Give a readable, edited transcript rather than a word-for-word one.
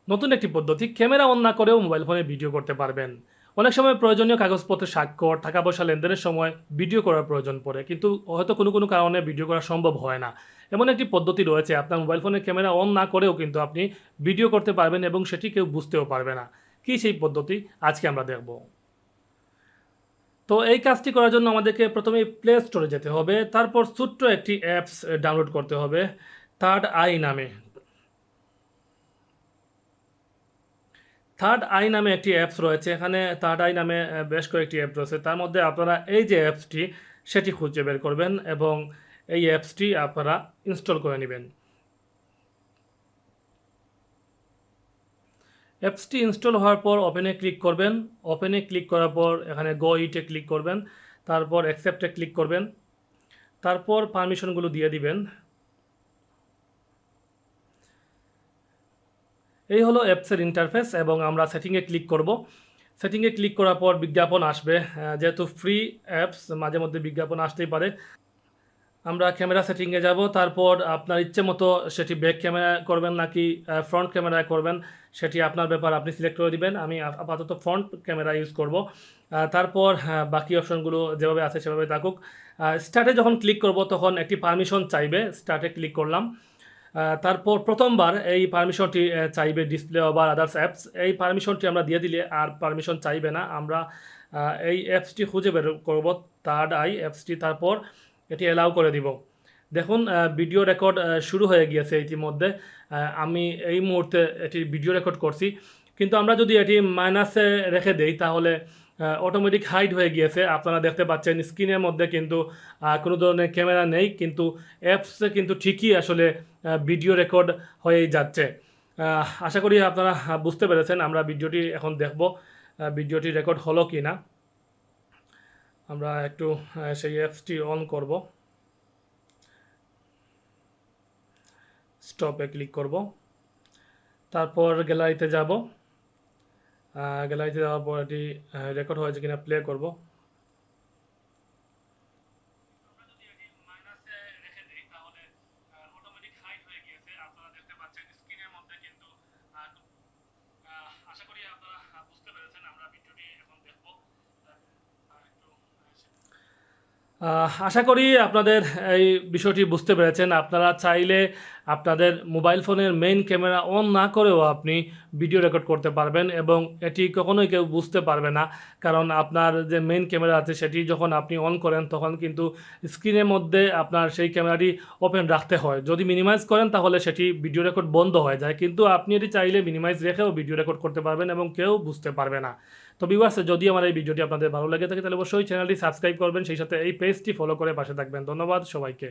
নতুন একটি পদ্ধতি, ক্যামেরা অন না করেও মোবাইল ফোনে ভিডিও করতে পারবেন। অনেক সময় প্রয়োজনীয় কাগজপত্রের স্বাক্ষর, টাকা পয়সা লেনদেনের সময় ভিডিও করার প্রয়োজন পড়ে, কিন্তু হয়তো কোনো কারণে ভিডিও করা সম্ভব হয় না। এমন একটি পদ্ধতি রয়েছে, আপনার মোবাইল ফোনের ক্যামেরা অন না করেও কিন্তু আপনি ভিডিও করতে পারবেন এবং সেটি কেউ বুঝতেও পারবে না। কী সেই পদ্ধতি, আজকে আমরা দেখব। তো এই কাজটি করার জন্য আমাদেরকে প্রথমে প্লে স্টোরে যেতে হবে, তারপর ছোট্ট একটি অ্যাপস ডাউনলোড করতে হবে থার্ড আই নামে। থার্ড আই নামে একটি অ্যাপস রয়েছে, এখানে থার্ড আই নামে বেশ কয়েকটি অ্যাপ রয়েছে। তার মধ্যে আপনারা এই যে অ্যাপসটি সেটি খুঁজে বের করবেন এবং এই অ্যাপসটি আপনারা ইনস্টল করে নেবেন। অ্যাপসটি ইনস্টল হওয়ার পর ওপেনে ক্লিক করবেন। ওপেনে ক্লিক করার পর এখানে গো ইটে ক্লিক করবেন, তারপর অ্যাকসেপ্টে ক্লিক করবেন, তারপর পারমিশনগুলো দিয়ে দিবেন। এই হলো অ্যাপসের ইন্টারফেস এবং আমরা সেটিংয়ে ক্লিক করব। সেটিংয়ে ক্লিক করার পর বিজ্ঞাপন আসবে, যেহেতু ফ্রি অ্যাপস মাঝে মধ্যে বিজ্ঞাপন আসতেই পারে। আমরা ক্যামেরা সেটিংয়ে যাব, তারপর আপনার ইচ্ছে মতো সেটি ব্যাক ক্যামেরা করবেন নাকি ফ্রন্ট ক্যামেরায় করবেন সেটি আপনার ব্যাপার, আপনি সিলেক্ট করে দিবেন। আমি আপাতত ফ্রন্ট ক্যামেরা ইউজ করব। তারপর বাকি অপশনগুলো যেভাবে আছে সেভাবে থাকুক। স্টার্টে যখন ক্লিক করব তখন একটি পারমিশন চাইবে, স্টার্টে ক্লিক করলাম। তারপর প্রথমবার এই পারমিশনটি চাইবে ডিসপ্লে ওভার আদার্স অ্যাপস, এই পারমিশনটি আমরা দিয়ে দিলে আর পারমিশন চাইবে না। আমরা এই অ্যাপসটি খুঁজে বের করব, থার্ড আই অ্যাপসটি, তারপর এটি অ্যালাউ করে দিব। দেখুন ভিডিও রেকর্ড শুরু হয়ে গিয়েছে ইতিমধ্যে। আমি এই মুহূর্তে এটি ভিডিও রেকর্ড করছি, কিন্তু আমরা যদি এটি মাইনাসে রেখে দেই তাহলে অটোমেটিক হাইড হয়ে গিয়েছে। আপনারা দেখতে পাচ্ছেন স্ক্রিনের মধ্যে কিন্তু কোনো ধরনের ক্যামেরা নেই, কিন্তু অ্যাপসে কিন্তু ঠিকই আসলে ভিডিও রেকর্ড হয়েই যাচ্ছে। আশা করি আপনারা বুঝতে পেরেছেন। আমরা ভিডিওটি এখন দেখব ভিডিওটি রেকর্ড হলো কি না। আমরা একটু সেই অ্যাপসটি অন করব, স্টপে ক্লিক করব, তারপর গ্যালারিতে যাব। গ্যালারিতে যাওয়ার পর এটি রেকর্ড হয়েছে কিনা প্লে করব। আশা করি আপনারা বুঝতে পেরেছেন। আমরা ভিডিওটি এখন দেখব। আশা করি আপনাদের এই বিষয়টি বুঝতে পেরেছেন। আপনারা চাইলে আপনাদের মোবাইল ফোনের মেইন ক্যামেরা অন না করেও আপনি ভিডিও রেকর্ড করতে পারবেন এবং এটি কখনোই কেউ বুঝতে পারবে না, কারণ আপনার যে মেইন ক্যামেরা আছে সেটি যখন আপনি অন করেন তখন কিন্তু স্ক্রিনের মধ্যে আপনার সেই ক্যামেরাটি ওপেন রাখতে হয়। যদি মিনিমাইজ করেন তাহলে সেটি ভিডিও রেকর্ড বন্ধ হয়ে যায়, কিন্তু আপনি এটি চাইলে মিনিমাইজ রেখেও ভিডিও রেকর্ড করতে পারবেন এবং কেউ বুঝতে পারবে না। তো ভিউয়ার্স, যদি আমার এই ভিডিওটি আপনাদের ভালো লেগে থাকে তাহলে অবশ্যই চ্যানেলটি সাবস্ক্রাইব করবেন, সেই সাথে এই পেজটি ফলো করে পাশে থাকবেন। ধন্যবাদ সবাইকে।